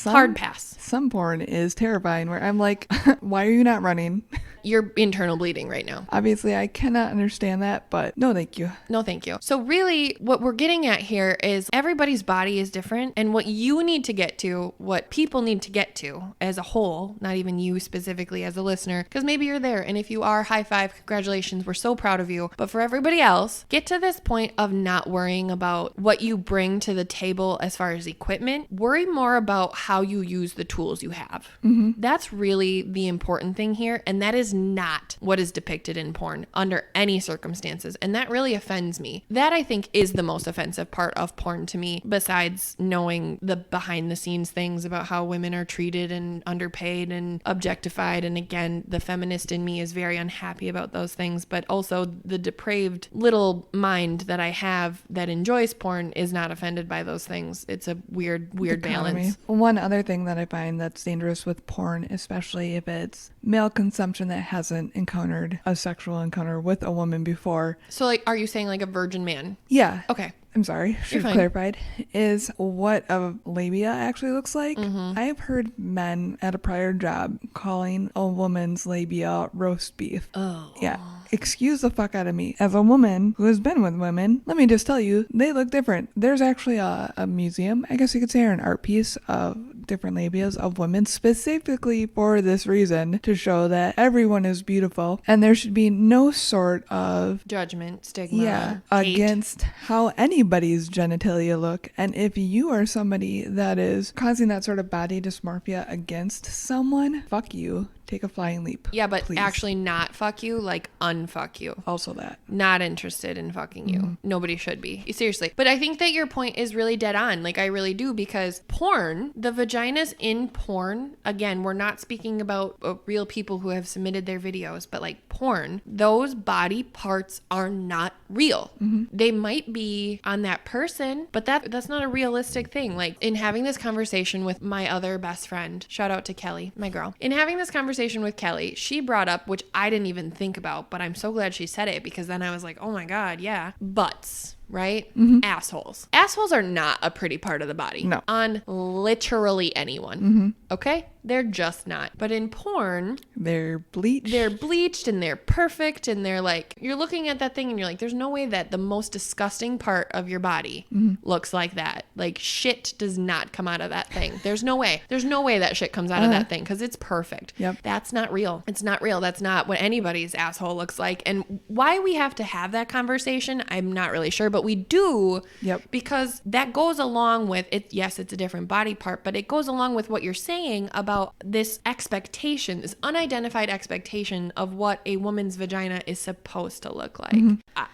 Hard pass. Some porn is terrifying where I'm like, why are you not running? You're internal bleeding right now. Obviously, I cannot understand that, but no, thank you. No, thank you. So really, what we're getting at here is everybody's body is different, and what you need to get to, what people need to get to as a whole, not even you specifically as a listener, because maybe you're there, and if you are, high five, congratulations, we're so proud of you. But for everybody else, get to this point of not worrying about what you bring to the table as far as equipment. Worry more about how you use the tools you have. That's really the important thing here, and that is not what is depicted in porn under any circumstances, and that really offends me. That I think is the most offensive part of porn to me, besides knowing the behind the scenes things about how women are treated and underpaid and objectified. And again, the feminist in me is very unhappy about those things, but also the depraved little mind that I have that enjoys porn is not offended by those things. It's a weird balance. One other thing that I find that's dangerous with porn, especially if it's male consumption that hasn't encountered a sexual encounter with a woman before. So like, are you saying like a virgin man? Yeah. Okay. I'm sorry, should have clarified, is what a labia actually looks like. I've heard men at a prior job calling a woman's labia roast beef. Yeah. Excuse the fuck out of me. As a woman who has been with women, let me just tell you, they look different. There's actually a museum, I guess you could say, or an art piece of different labias of women specifically for this reason, to show that everyone is beautiful and there should be no sort of judgment, stigma, hate against how anybody's genitalia look. And if you are somebody that is causing that sort of body dysmorphia against someone, fuck you. Take a flying leap. Yeah, but please. Actually not fuck you, like unfuck you. Also that. Not interested in fucking you. Nobody should be. Seriously. But I think that your point is really dead on. Like, I really do, because porn, the vaginas in porn, again, we're not speaking about real people who have submitted their videos, but like porn, those body parts are not real. They might be on that person, but that's not a realistic thing. Like, in having this conversation with my other best friend, shout out to Kelly, my girl. In having this conversation with Kelly, she brought up, which I didn't even think about, but I'm so glad she said it, because then I was like, oh my God, yeah. Butts, right? Assholes. Assholes are not a pretty part of the body. No. On literally anyone. Okay? They're just not. But in porn, they're bleached. They're bleached and they're perfect, and they're like, you're looking at that thing and you're like, there's no way that the most disgusting part of your body looks like that. Like, shit does not come out of that thing. There's no way. There's no way that shit comes out of that thing, because it's perfect. That's not real. It's not real. That's not what anybody's asshole looks like. And why we have to have that conversation, I'm not really sure, but we do, because that goes along with it. Yes, it's a different body part, but it goes along with what you're saying about this expectation, this unidentified expectation of what a woman's vagina is supposed to look like.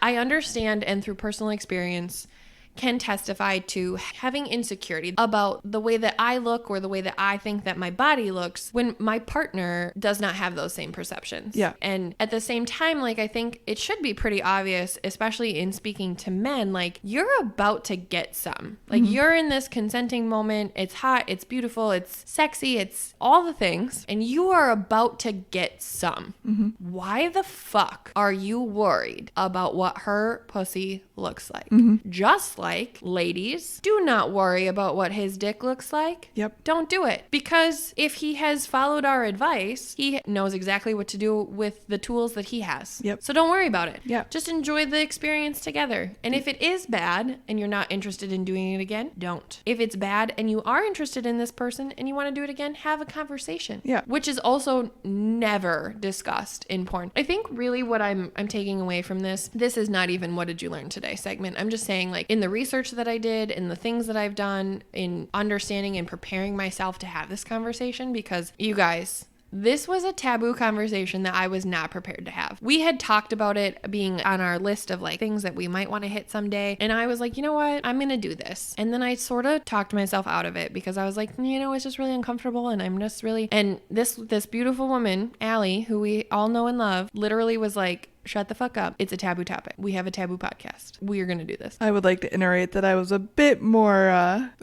I understand, and through personal experience, can testify to having insecurity about the way that I look or the way that I think that my body looks when my partner does not have those same perceptions. Yeah. And at the same time, like, I think it should be pretty obvious, especially in speaking to men, like, you're about to get some. Like, you're in this consenting moment. It's hot. It's beautiful. It's sexy. It's all the things. And you are about to get some. Why the fuck are you worried about what her pussy looks like? Just like, ladies, do not worry about what his dick looks like. Yep. Don't do it. Because if he has followed our advice, he knows exactly what to do with the tools that he has. Yep. So don't worry about it. Yep. Just enjoy the experience together. And if it is bad and you're not interested in doing it again, don't. If it's bad and you are interested in this person and you want to do it again, have a conversation. Yeah. Which is also never discussed in porn. I think really what I'm taking away from this is not even what did you learn today segment. I'm just saying, like, in the research that I did, in the things that I've done, in understanding and preparing myself to have this conversation, because you guys, this was a taboo conversation that I was not prepared to have. We had talked about it being on our list of like things that we might want to hit someday. And I was like, you know what? I'm going to do this. And then I sort of talked myself out of it because I was like, you know, it's just really uncomfortable. And I'm just really, and this beautiful woman, Allie, who we all know and love, literally was like, shut the fuck up. It's a taboo topic. We have a taboo podcast. We are going to do this. I would like to iterate that I was a bit more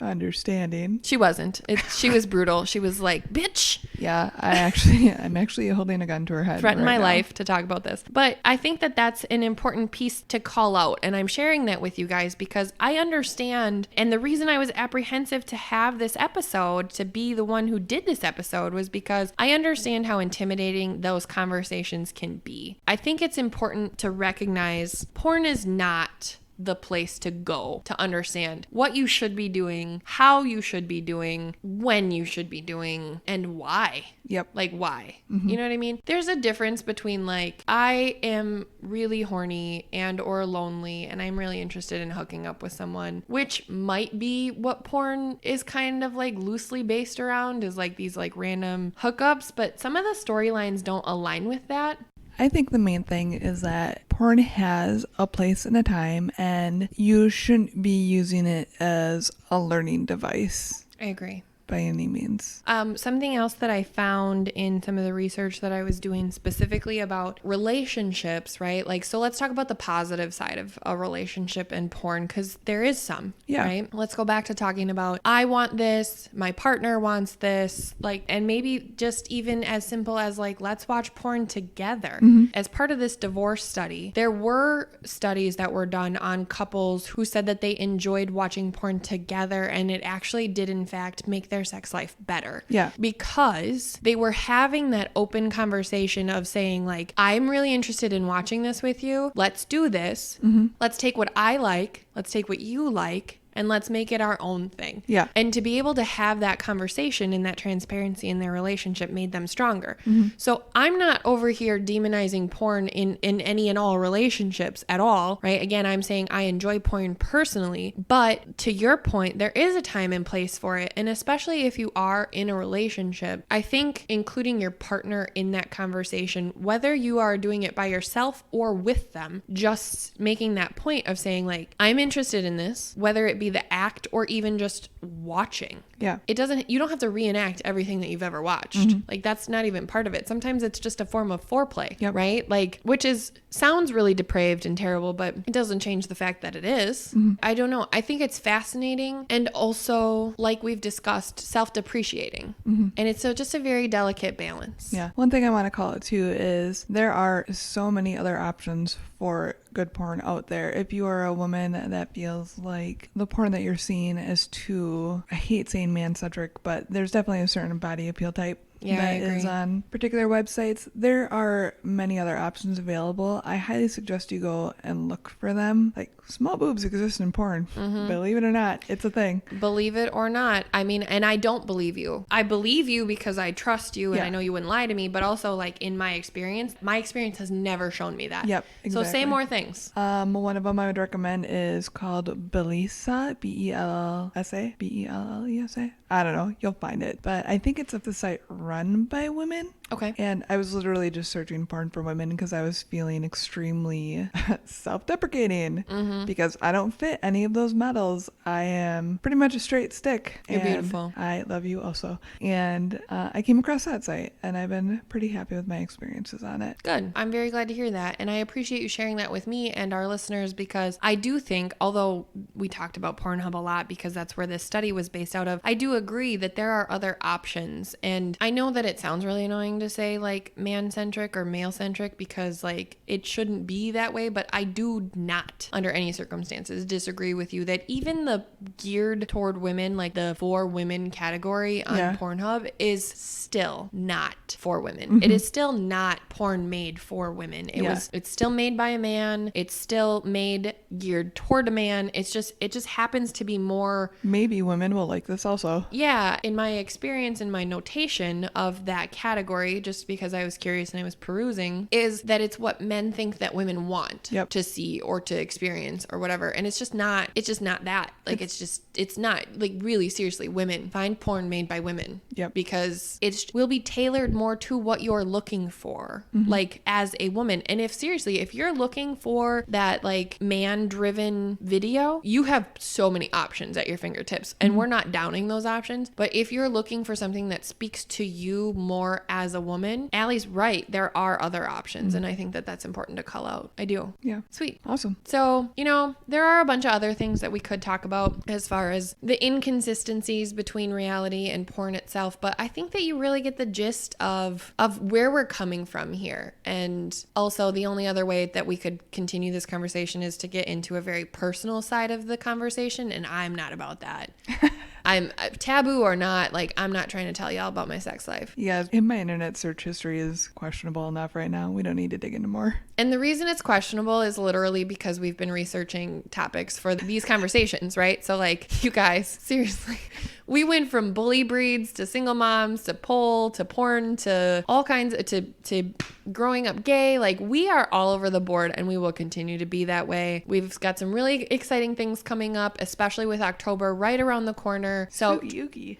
understanding. She wasn't. She was brutal. She was like, bitch. Yeah, I'm actually holding a gun to her head. Threaten right my now. life to talk about this. But I think that that's an important piece to call out. And I'm sharing that with you guys because I understand. And the reason I was apprehensive to have this episode, to be the one who did this episode, was because I understand how intimidating those conversations can be. I think it's important to recognize porn is not the place to go to understand what you should be doing, how you should be doing, when you should be doing, and why. Yep. Like, why? You know what I mean? There's a difference between, like, I am really horny and or lonely and I'm really interested in hooking up with someone, which might be what porn is kind of like loosely based around, is like these like random hookups, but some of the storylines don't align with that. I think the main thing is that porn has a place and a time, and you shouldn't be using it as a learning device. I agree. By any means. Something else that I found in some of the research that I was doing specifically about relationships, right? Like, so let's talk about the positive side of a relationship and porn, because there is some, right? Let's go back to talking about, I want this, my partner wants this, like, and maybe just even as simple as like, let's watch porn together. As part of this divorce study, there were studies that were done on couples who said that they enjoyed watching porn together, and it actually did in fact make their sex life better. Yeah. Because they were having that open conversation of saying, like, I'm really interested in watching this with you. Let's do this. Let's take what I like. Let's take what you like. And let's make it our own thing. Yeah. And to be able to have that conversation and that transparency in their relationship made them stronger. So I'm not over here demonizing porn in any and all relationships at all, right? Again, I'm saying I enjoy porn personally, but to your point, there is a time and place for it. And especially if you are in a relationship, I think including your partner in that conversation, whether you are doing it by yourself or with them, just making that point of saying, like, I'm interested in this, whether it be the act or even just watching. Yeah. You don't have to reenact everything that you've ever watched. Like, that's not even part of it. Sometimes it's just a form of foreplay, right? Like, which sounds really depraved and terrible, but it doesn't change the fact that it is. I don't know. I think it's fascinating and also, like we've discussed, self-depreciating. And it's just a very delicate balance. Yeah. One thing I want to call it too is there are so many other options for good porn out there. If you are a woman that feels like the porn that you're seeing is too, I hate saying man-centric, but there's definitely a certain body appeal type that is on particular websites. There are many other options available. I highly suggest you go and look for them. Like, small boobs exist in porn. Believe it or not, it's a thing. Believe it or not. I mean, and I don't believe you. I believe you because I trust you and I know you wouldn't lie to me, but also, like, in my experience has never shown me that. Yep, exactly. So say more things. One of them I would recommend is called Bellesa, Bellesa, Bellesa. I don't know, you'll find it. But I think it's at the site run by women. Okay. And I was literally just searching porn for women because I was feeling extremely self-deprecating because I don't fit any of those models. I am pretty much a straight stick. You're and beautiful. I love you also. And I came across that site and I've been pretty happy with my experiences on it. Good. I'm very glad to hear that. And I appreciate you sharing that with me and our listeners because I do think, although we talked about Pornhub a lot because that's where this study was based out of, I do agree that there are other options. And I know that it sounds really annoying to say like man-centric or male-centric because like it shouldn't be that way, but I do not under any circumstances disagree with you that even the geared toward women, like the for women category on Pornhub is still not for women. It is still not porn made for women. It's still made by a man. It's still made geared toward a man. It just happens to be more. Maybe women will like this also. Yeah. In my experience, in my notation of that category, just because I was curious and I was perusing, is that it's what men think that women want to see or to experience or whatever. And it's just not that. Like, it's not like really seriously, women find porn made by women. Yep. Because it will be tailored more to what you're looking for, like as a woman. And if you're looking for that like man-driven video, you have so many options at your fingertips. And we're not downing those options. But if you're looking for something that speaks to you more as a woman, Allie's right. There are other options. And I think that that's important to call out. I do. Yeah. Sweet. Awesome. So, there are a bunch of other things that we could talk about as far as the inconsistencies between reality and porn itself. But I think that you really get the gist of where we're coming from here. And also the only other way that we could continue this conversation is to get into a very personal side of the conversation. And I'm not about that. I'm taboo or not, like I'm not trying to tell y'all about my sex life. Yeah, in my internet search history is questionable enough right now. We don't need to dig into more. And the reason it's questionable is literally because we've been researching topics for these conversations, right? So like, you guys, seriously, we went from bully breeds to single moms to pole to porn to all kinds of, to growing up gay. Like we are all over the board and we will continue to be that way. We've got some really exciting things coming up, especially with October right around the corner. So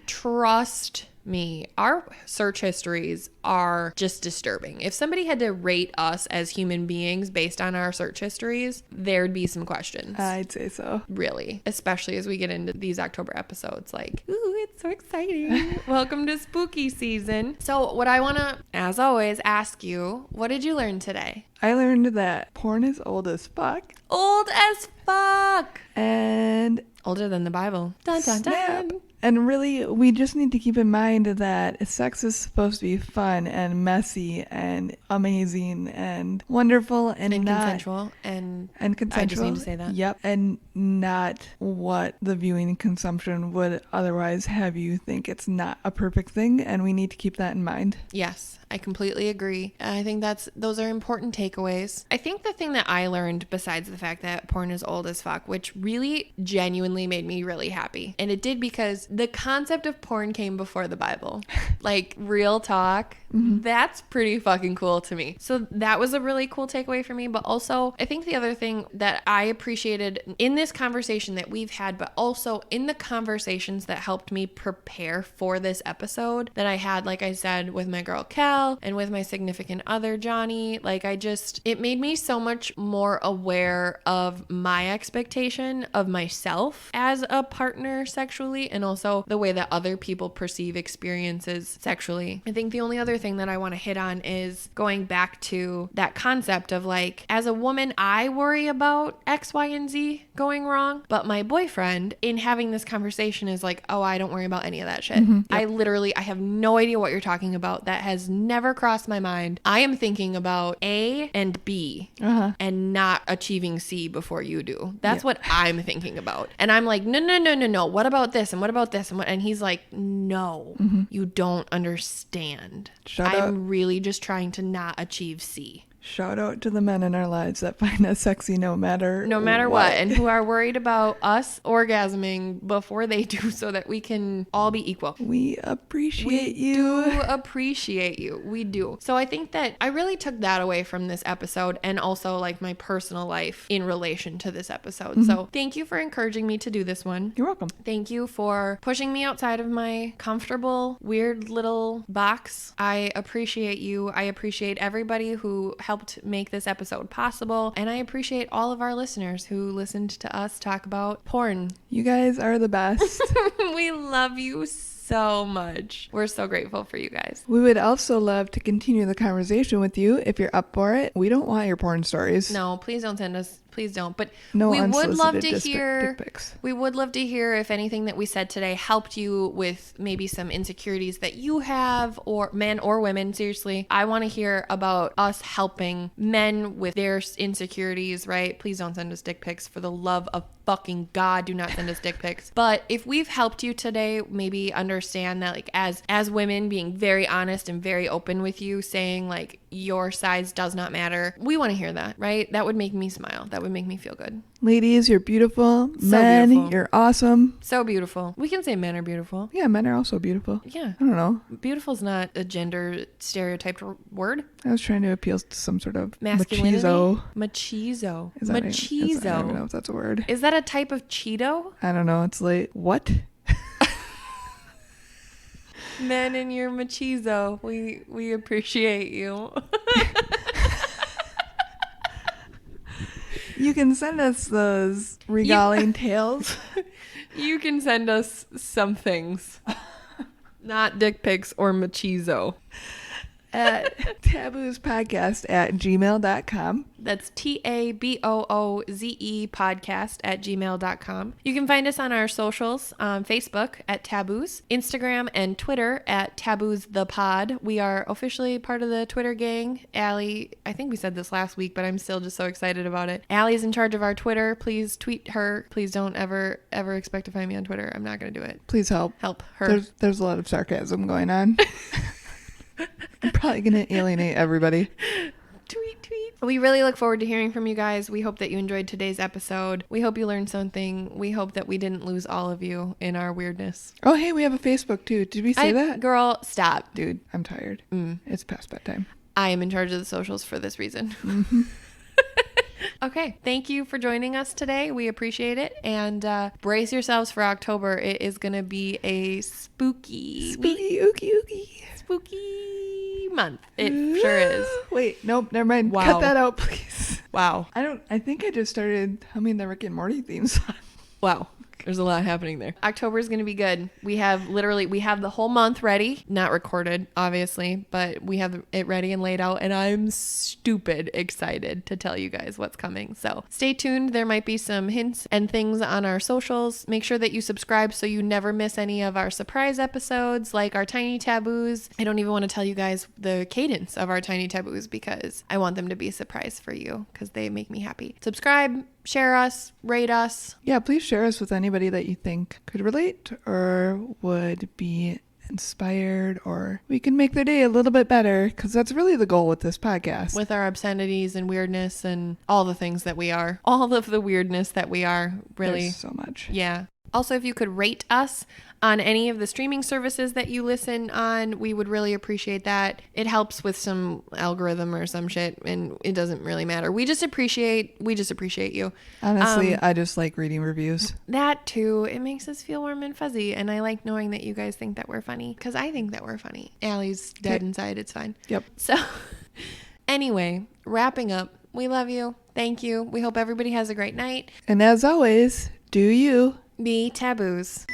trust me, our search histories are just disturbing. If somebody had to rate us as human beings based on our search histories, there'd be some questions. I'd say so. Really, especially as we get into these October episodes. Like, ooh, it's so exciting. Welcome to spooky season. So what I want to, as always, ask you, what did you learn today? I learned that porn is old as fuck. Old as fuck. And older than the Bible. Dun, dun, dun. And really, we just need to keep in mind that sex is supposed to be fun and messy and amazing and wonderful and not consensual and consensual. I just need to say that. Yep. And not what the viewing consumption would otherwise have you think. It's not a perfect thing, and we need to keep that in mind. Yes. I completely agree. I think those are important takeaways. I think the thing that I learned, besides the fact that porn is old as fuck, which really genuinely made me really happy. And it did because the concept of porn came before the Bible. Like, real talk. That's pretty fucking cool to me. So that was a really cool takeaway for me. But also, I think the other thing that I appreciated in this conversation that we've had, but also in the conversations that helped me prepare for this episode that I had, like I said, with my girl Cal and with my significant other Johnny, like it made me so much more aware of my expectation of myself as a partner sexually, and also the way that other people perceive experiences sexually. I think the only other thing that I want to hit on is going back to that concept of like, as a woman, I worry about X, Y, and Z going wrong, but my boyfriend in having this conversation is like, oh, I don't worry about any of that shit. Yep. I have no idea what you're talking about. That has never crossed my mind. I am thinking about A and B and not achieving C before you do. That's what I'm thinking about. And I'm like, no. What about this? And what about this? And he's like, no, you don't understand. I'm really just trying to not achieve C. Shout out to the men in our lives that find us sexy no matter what, and who are worried about us orgasming before they do so that we can all be equal. We appreciate We you. do appreciate you. We do. So I think that I really took that away from this episode, and also like my personal life in relation to this episode. So thank you for encouraging me to do this one. You're welcome. Thank you for pushing me outside of my comfortable, weird little box. I appreciate you. I appreciate everybody who helped make this episode possible. And I appreciate all of our listeners who listened to us talk about porn. You guys are the best. We love you so much. We're so grateful for you guys. We would also love to continue the conversation with you if you're up for it. We don't want your porn stories. No, please don't send us. Please don't. But No we would love to unsolicited hear. dick pics. We would love to hear if anything that we said today helped you with maybe some insecurities that you have, or men or women. Seriously, I want to hear about us helping men with their insecurities. Right? Please don't send us dick pics. For the love of fucking God, do not send us dick pics. But if we've helped you today, maybe understand that, like, as women, being very honest and very open with you, saying like your size does not matter. We want to hear that, right? That would make me smile. That would make me feel good. Ladies, you're beautiful. So Men, beautiful. you're awesome. So beautiful. We can say men are beautiful. Yeah, men are also beautiful. Yeah. I don't know. Beautiful is not a gender stereotyped word. I was trying to appeal to some sort of Masculinity. machizo. Machizo. Is that I don't even know if that's a word. Is that a type of Cheeto? I don't know. It's late. What? Men in your machizo. We appreciate you. You can send us those regaling tales. You can send us some things. Not dick pics or machizo. At taboozepodcast@gmail.com. That's TABOOZE podcast@gmail.com. You can find us on our socials on Facebook at Tabooze, Instagram and Twitter at Tabooze the Pod. We are officially part of the Twitter gang. Allie, I think we said this last week, but I'm still just so excited about it. Allie's in charge of our Twitter. Please tweet her. Please don't ever expect to find me on Twitter. I'm not going to do it. Please help. Help her. There's a lot of sarcasm going on. I'm probably going to alienate everybody. Tweet. We really look forward to hearing from you guys. We hope that you enjoyed today's episode. We hope you learned something. We hope that we didn't lose all of you in our weirdness. Oh, hey, we have a Facebook too. Did we say that? Girl, stop. Dude, I'm tired. It's past bedtime. I am in charge of the socials for this reason. Mm-hmm. Okay. Thank you for joining us today. We appreciate it. And brace yourselves for October. It is going to be a spooky month. It sure is. Wait, nope, never mind. Wow. Cut that out, please. Wow. I think I just started humming the Rick and Morty theme song. Wow. There's a lot happening there. October is going to be good. We have the whole month ready, not recorded, obviously, but we have it ready and laid out, and I'm stupid excited to tell you guys what's coming. So stay tuned. There might be some hints and things on our socials. Make sure that you subscribe so you never miss any of our surprise episodes, like our tiny taboos. I don't even want to tell you guys the cadence of our tiny taboos because I want them to be a surprise for you because they make me happy. Subscribe, share us, rate us. Yeah, please share us with anybody that you think could relate or would be inspired, or we can make their day a little bit better, because that's really the goal with this podcast. With our obscenities and weirdness and all the things that we are. All of the weirdness that we are, really. There's so much. Yeah. Also, if you could rate us on any of the streaming services that you listen on, we would really appreciate that. It helps with some algorithm or some shit, and it doesn't really matter. We just appreciate you. Honestly, I just like reading reviews. That too. It makes us feel warm and fuzzy, and I like knowing that you guys think that we're funny, because I think that we're funny. Allie's dead inside. It's fine. Yep. So anyway, wrapping up, we love you. Thank you. We hope everybody has a great night. And as always, do you be taboos.